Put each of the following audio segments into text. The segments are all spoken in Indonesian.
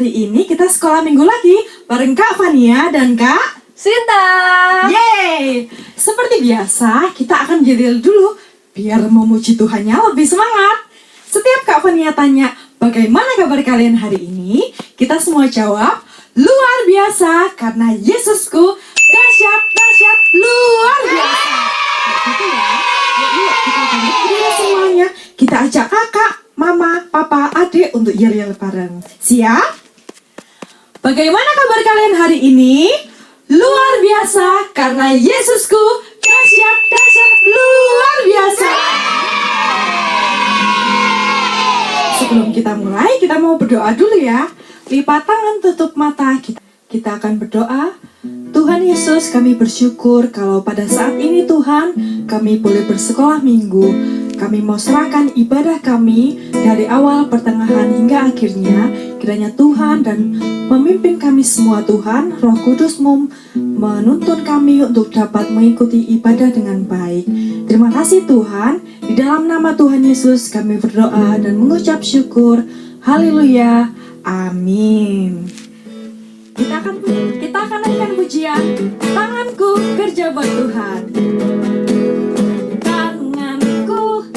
hari ini kita sekolah minggu lagi bareng Kak Fania dan Kak Sinta. Yeay! Seperti biasa, kita akan jadil dulu biar memuji Tuhannya lebih semangat. Setiap Kak Fania tanya, bagaimana kabar kalian hari ini? Kita semua jawab, luar biasa karena Yesusku dahsyat, dahsyat, luar biasa. Gitu ya. Yuk, kita akan berdiri semuanya. Kita ajak kakak, mama, papa, adik untuk yel-yel bareng. Siap? Bagaimana kabar kalian hari ini? Luar biasa karena Yesusku dahsyat, dahsyat, luar biasa. Sebelum kita mulai, kita mau berdoa dulu ya. Lipat tangan, tutup mata. Kita akan berdoa. Tuhan Yesus, kami bersyukur kalau pada saat ini Tuhan, kami boleh bersekolah minggu. Kami mau serahkan ibadah kami dari awal, pertengahan hingga akhirnya. Kiranya Tuhan dan memimpin kami semua Tuhan, Roh Kudus-Mu menuntun kami untuk dapat mengikuti ibadah dengan baik. Terima kasih Tuhan, di dalam nama Tuhan Yesus kami berdoa dan mengucap syukur. Haleluya, amin. Kita akan naikkan pujian, tanganku kerja buat Tuhan. Tanganku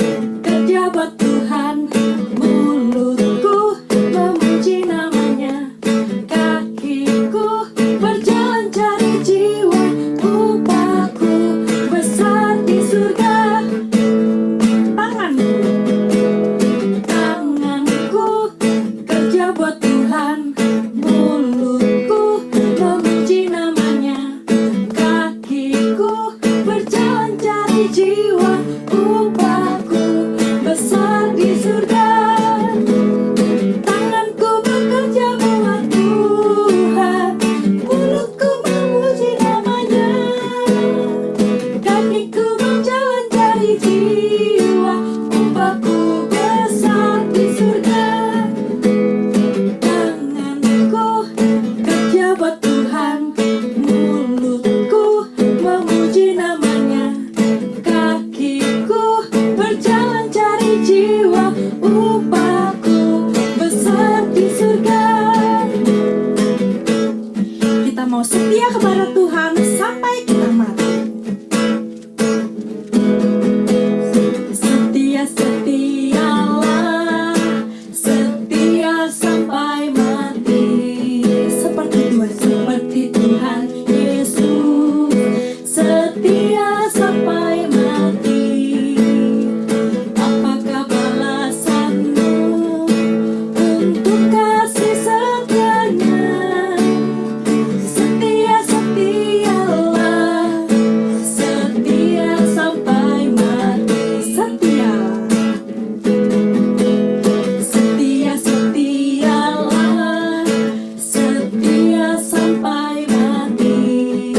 kerja buat Tuhan, mulutku memuji namanya, kakiku berjalan cari jiwa, upahku besar di surga. Tanganku kerja buat Tuhan, mulutku memuji namanya, kakiku berjalan cari jiwa, upahku besar di surga. Tanganku bekerja buat Tuhan, mulutku memuji namanya, kakiku berjalan cari jiwa, upahku besar di surga. Tanganku kerja buat Tuhan, mulutku memuji namanya, kakiku berjalan cari jiwa, upahku besar di surga. Kita mau setia kepada Tuhan sampai kita mati. Setia-setialah, setia sampai mati. Seperti Tuhan Yesus, setia sampai mati. Apakah balasanmu untuk kasih setianya? Setia-setialah, setia sampai mati. Setia-setialah, setia sampai mati.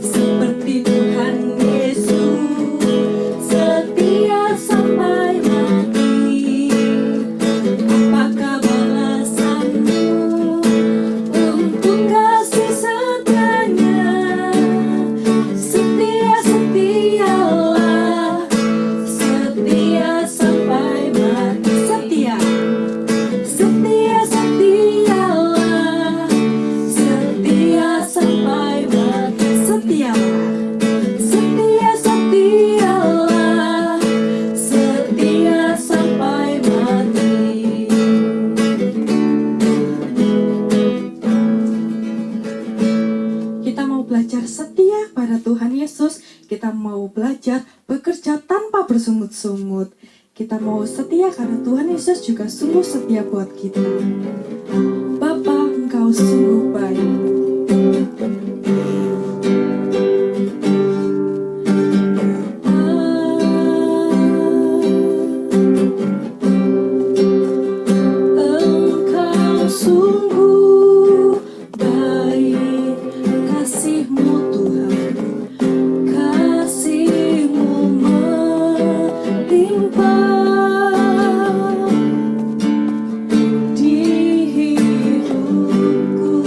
Seperti Tuhan Yesus, setia sampai mati. Apakah balasanmu untuk kasih setianya? Setia-setialah, setia sampai mati. Setia-setialah, setia sampai mati. Setia-setialah, setia sampai mati. Kita mau belajar setia pada Tuhan Yesus. Kita mau belajar bekerja tanpa bersungut-sungut. Kita mau setia karena Tuhan Yesus juga sungguh setia buat kita. Bapa, Engkau sungguh baik. Engkau sungguh baik, kasih-Mu Tuhan, kasih-Mu melimpah di hidupku.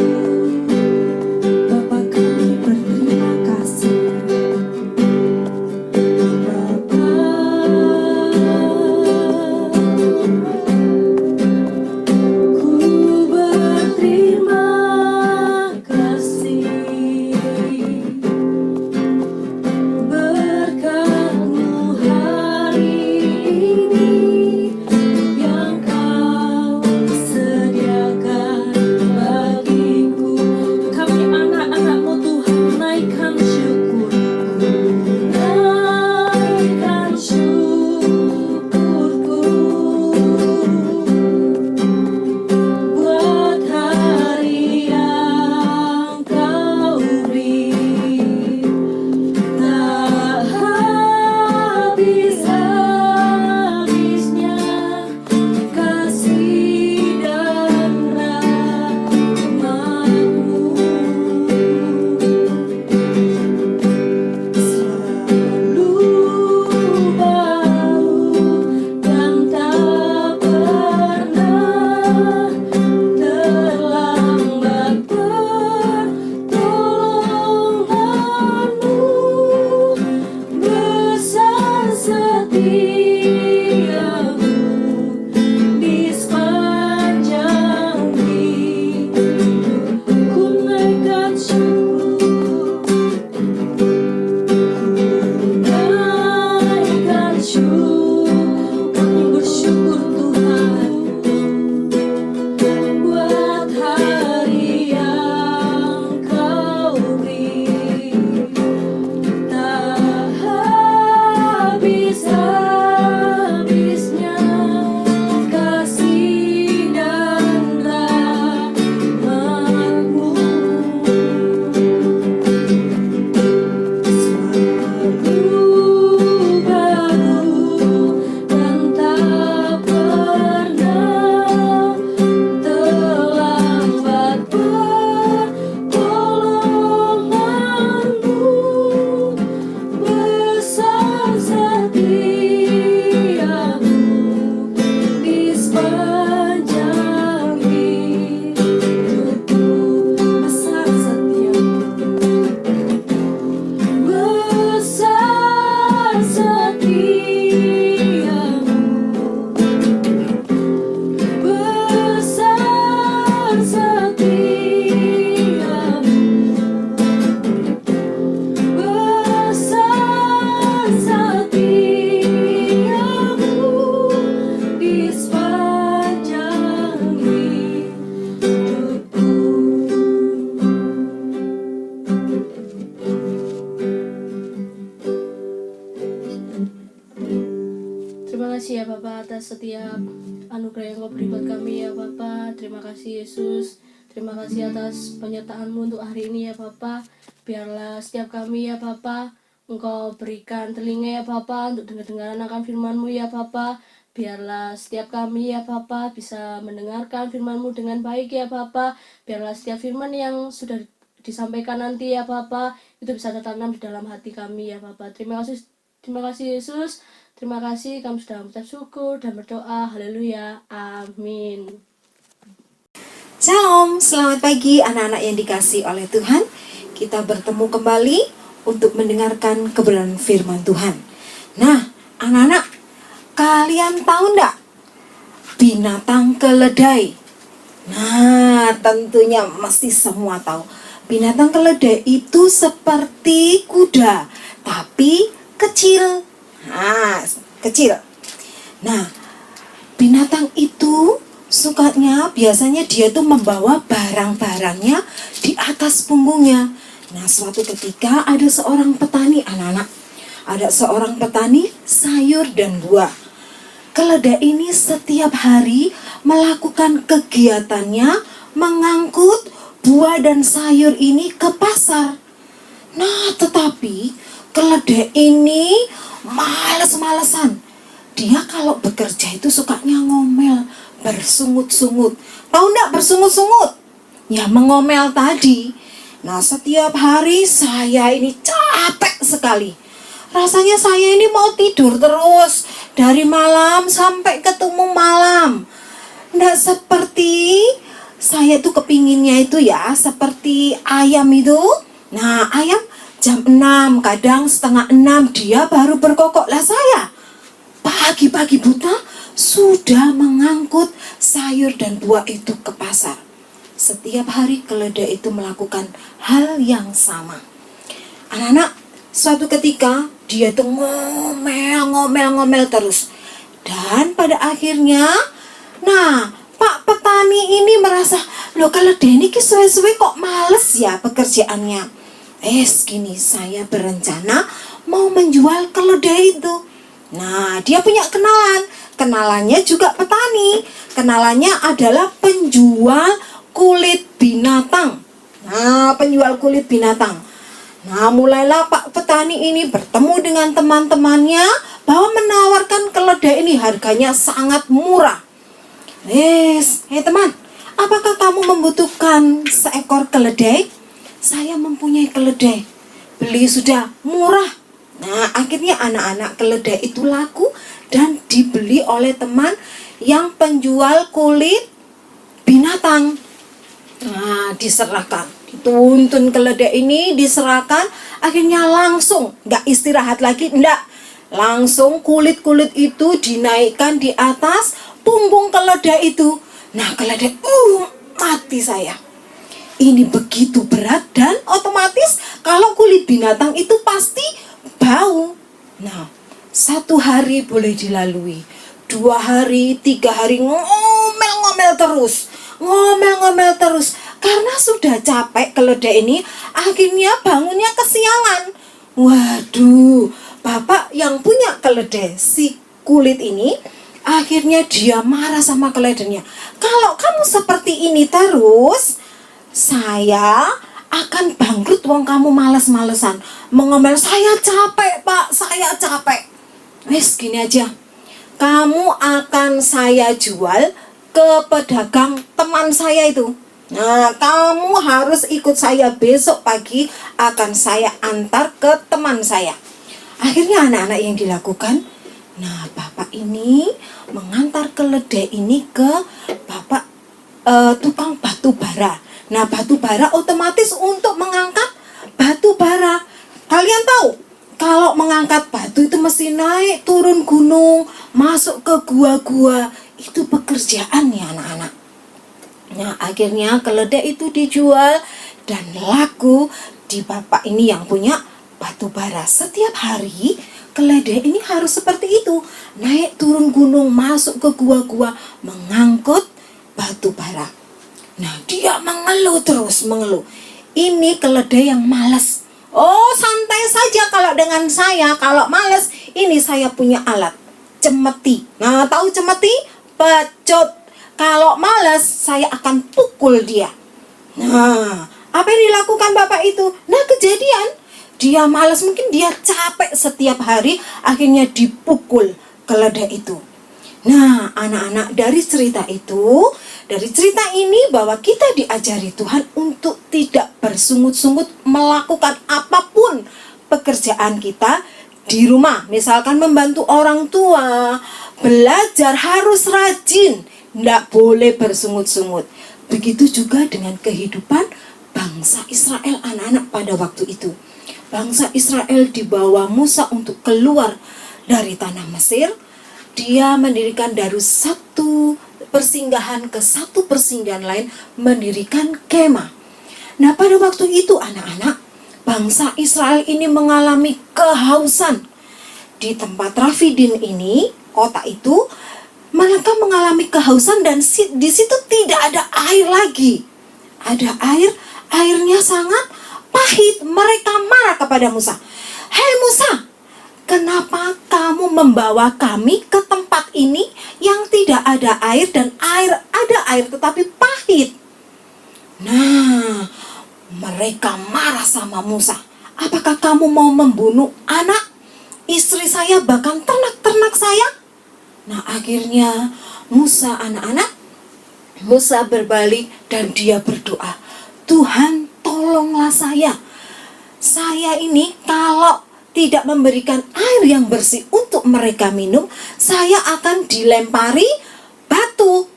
kasih ya Bapa atas setiap anugerah yang Kau beri buat kami ya Bapa. Terima kasih Yesus. Terima kasih atas penyertaan-Mu untuk hari ini ya Bapa. Biarlah setiap kami ya Bapa, Engkau berikan telinga ya Bapa untuk dengar-dengaran akan firman-Mu ya Bapa. Biarlah setiap kami ya Bapa bisa mendengarkan firman-Mu dengan baik ya Bapa. Biarlah setiap firman yang sudah disampaikan nanti ya Bapa itu bisa tertanam di dalam hati kami ya Bapa. Terima kasih Yesus. Terima kasih kami sudah mengucap syukur dan berdoa. Haleluya. Amin. Shalom, selamat pagi anak-anak yang dikasihi oleh Tuhan. Kita bertemu kembali untuk mendengarkan kebenaran firman Tuhan. Nah, anak-anak, kalian tahu enggak binatang keledai? Nah, tentunya mesti semua tahu. Binatang keledai itu seperti kuda, tapi kecil. Nah, kecil. Nah, binatang itu sukanya biasanya dia tuh membawa barang-barangnya di atas punggungnya. Nah, suatu ketika ada seorang petani, anak-anak. Ada seorang petani sayur dan buah. Keledai ini setiap hari melakukan kegiatannya mengangkut buah dan sayur ini ke pasar. Nah, tetapi keledai ini males-malesan. Dia kalau bekerja itu sukanya ngomel, bersungut-sungut. Tahu enggak bersungut-sungut? Ya, mengomel tadi. Nah, setiap hari saya ini capek sekali. Rasanya saya ini mau tidur terus dari malam sampai ketemu malam. Enggak seperti saya tuh kepinginnya itu ya, seperti ayam itu. Nah, ayam jam 6, kadang setengah 6 dia baru berkokok. Lah saya pagi-pagi buta sudah mengangkut sayur dan buah itu ke pasar. Setiap hari keledai itu melakukan hal yang sama. Anak-anak, suatu ketika dia tuh ngomel terus. Dan pada akhirnya, nah, Pak petani ini merasa, loh keledai ini suwe-suwe kok males ya pekerjaannya. Gini, saya berencana mau menjual keledai itu. Nah, dia punya kenalan. Kenalannya juga petani. Kenalannya adalah penjual kulit binatang. Nah, penjual kulit binatang. Nah, mulailah Pak petani ini bertemu dengan teman-temannya bahwa menawarkan keledai ini harganya sangat murah. Teman, apakah kamu membutuhkan seekor keledai? Saya mempunyai keledai. Beli sudah murah. Nah, akhirnya anak-anak keledai itu laku dan dibeli oleh teman yang penjual kulit binatang. Nah, diserahkan, dituntun keledai ini, diserahkan. Akhirnya langsung, gak istirahat lagi, enggak. Langsung kulit-kulit itu dinaikkan di atas punggung keledai itu. Nah, keledai, mati saya. Ini begitu berat dan otomatis kalau kulit binatang itu pasti bau. Nah, 1 hari boleh dilalui, 2 hari, 3 hari ngomel-ngomel terus. Karena sudah capek keledai ini, akhirnya bangunnya kesiangan. Waduh, bapak yang punya keledai, si kulit ini, akhirnya dia marah sama keledainya. Kalau kamu seperti ini terus, saya akan bangkrut, wong kamu males-malesan. Mengomel, saya capek pak, saya capek. Gini aja, kamu akan saya jual ke pedagang teman saya itu. Nah, kamu harus ikut saya besok pagi, akan saya antar ke teman saya. Akhirnya anak-anak yang dilakukan, nah bapak ini mengantar keledai ini ke bapak tukang batu bara. Nah, batu bara otomatis untuk mengangkat batu bara. Kalian tahu, kalau mengangkat batu itu mesti naik turun gunung, masuk ke gua-gua. Itu pekerjaan ya anak-anak. Nah, akhirnya keledai itu dijual dan laku di bapak ini yang punya batu bara. Setiap hari keledai ini harus seperti itu, naik turun gunung, masuk ke gua-gua, mengangkut batu bara. Nah, dia mengeluh terus, mengeluh. Ini keledai yang malas. Oh, santai saja kalau dengan saya. Kalau malas, ini saya punya alat. cemeti. Nah, tahu cemeti? Pecut. Kalau malas, saya akan pukul dia. Nah, apa yang dilakukan bapak itu? Nah, kejadian. Dia malas, mungkin dia capek setiap hari, akhirnya dipukul keledai itu. Nah, anak-anak, dari cerita ini bahwa kita diajari Tuhan untuk tidak bersungut-sungut melakukan apapun pekerjaan kita di rumah. Misalkan membantu orang tua, belajar harus rajin, tidak boleh bersungut-sungut. Begitu juga dengan kehidupan bangsa Israel, anak-anak, pada waktu itu. Bangsa Israel dibawa Musa untuk keluar dari tanah Mesir. Dia mendirikan dari satu persinggahan ke satu persinggahan lain, mendirikan kemah. Nah, pada waktu itu anak-anak, bangsa Israel ini mengalami kehausan. Di tempat Rafidin ini, kota itu, mereka mengalami kehausan dan di situ tidak ada air lagi. Ada air, airnya sangat pahit. Mereka marah kepada Musa. "Hei Musa, kenapa kamu membawa kami ke tempat ini yang tidak ada air dan ada air tetapi pahit?" Nah, mereka marah sama Musa. "Apakah kamu mau membunuh anak, istri saya, bahkan ternak-ternak saya?" Nah, akhirnya Musa, anak-anak, Musa berbalik dan dia berdoa, "Tuhan, tolonglah saya. Saya ini kalau tidak memberikan air yang bersih untuk mereka minum, saya akan dilempari batu."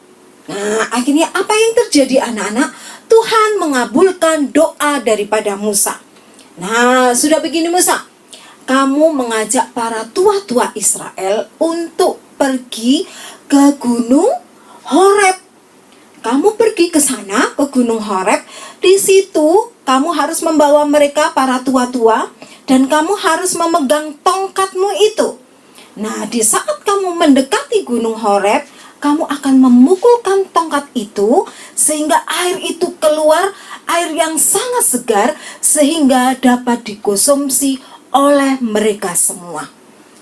Nah, akhirnya apa yang terjadi anak-anak? Tuhan mengabulkan doa daripada Musa. Nah, sudah begini Musa, kamu mengajak para tua-tua Israel untuk pergi ke Gunung Horeb. Kamu pergi ke sana, ke Gunung Horeb. Di situ kamu harus membawa mereka, para tua-tua, dan kamu harus memegang tongkatmu itu. Nah, di saat kamu mendekati Gunung Horeb, kamu akan memukulkan tongkat itu sehingga air itu keluar, air yang sangat segar, sehingga dapat dikonsumsi oleh mereka semua.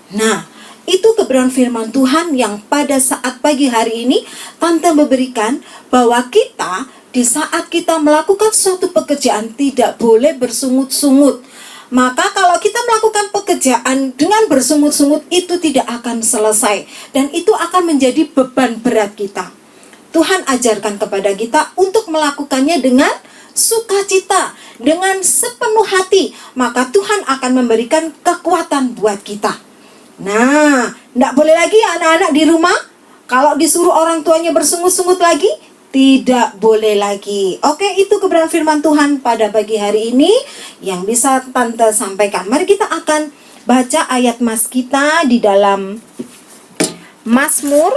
Nah, itu kebenaran firman Tuhan yang pada saat pagi hari ini Tante memberikan bahwa kita di saat kita melakukan suatu pekerjaan tidak boleh bersungut-sungut. Maka kalau kita melakukan pekerjaan dengan bersungut-sungut itu tidak akan selesai dan itu akan menjadi beban berat kita. Tuhan ajarkan kepada kita untuk melakukannya dengan sukacita, dengan sepenuh hati, maka Tuhan akan memberikan kekuatan buat kita. Nah, tidak boleh lagi anak-anak di rumah kalau disuruh orang tuanya bersungut-sungut lagi, tidak boleh lagi. Oke, itu kebenaran firman Tuhan pada pagi hari ini yang bisa Tante sampaikan. Mari kita akan baca ayat mas kita di dalam Mazmur.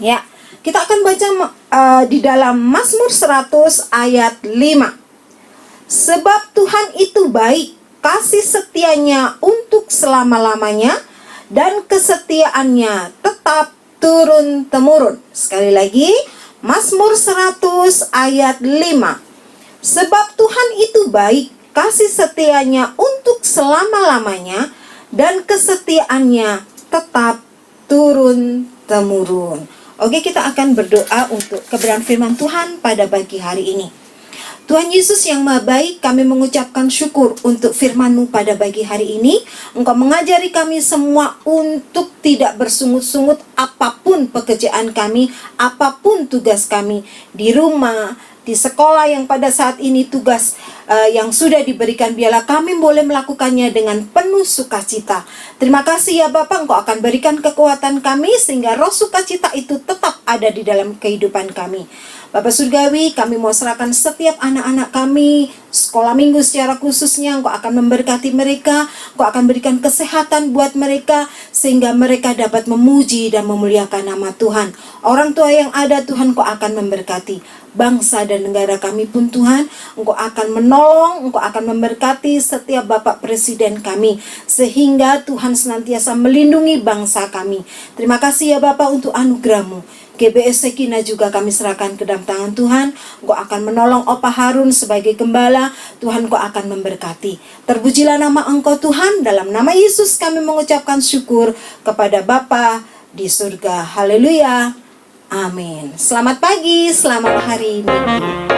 Ya, kita akan baca di dalam Mazmur 100 ayat 5. "Sebab Tuhan itu baik, kasih setianya untuk selama-lamanya, dan kesetiaannya tetap turun-temurun." Sekali lagi, Mazmur 100 ayat 5. "Sebab Tuhan itu baik, kasih setianya untuk selama-lamanya, dan kesetiaannya tetap turun-temurun." Oke, kita akan berdoa untuk kebenaran firman Tuhan pada pagi hari ini. Tuhan Yesus yang Maha Baik, kami mengucapkan syukur untuk firman-Mu pada pagi hari ini. Engkau mengajari kami semua untuk tidak bersungut-sungut apapun pekerjaan kami, apapun tugas kami di rumah, di sekolah yang pada saat ini tugas yang sudah diberikan, biarlah kami boleh melakukannya dengan penuh sukacita. Terima kasih ya Bapak, Engkau akan berikan kekuatan kami sehingga roh sukacita itu tetap ada di dalam kehidupan kami. Bapak Surgawi, kami mau serahkan setiap anak-anak kami, sekolah minggu secara khususnya, Engkau akan memberkati mereka, Engkau akan berikan kesehatan buat mereka, sehingga mereka dapat memuji dan memuliakan nama Tuhan. Orang tua yang ada, Tuhan, Engkau akan memberkati. Bangsa dan negara kami pun Tuhan, Engkau akan menolong, Engkau akan memberkati setiap Bapak Presiden kami, sehingga Tuhan senantiasa melindungi bangsa kami. Terima kasih ya Bapak untuk anugerah-Mu. GBS Sekina juga kami serahkan ke dalam tangan Tuhan. Engkau akan menolong Opa Harun sebagai gembala. Tuhan, Engkau akan memberkati. Terpujilah nama Engkau Tuhan. Dalam nama Yesus kami mengucapkan syukur kepada Bapa di surga. Haleluya. Amin. Selamat pagi, selamat hari Minggu.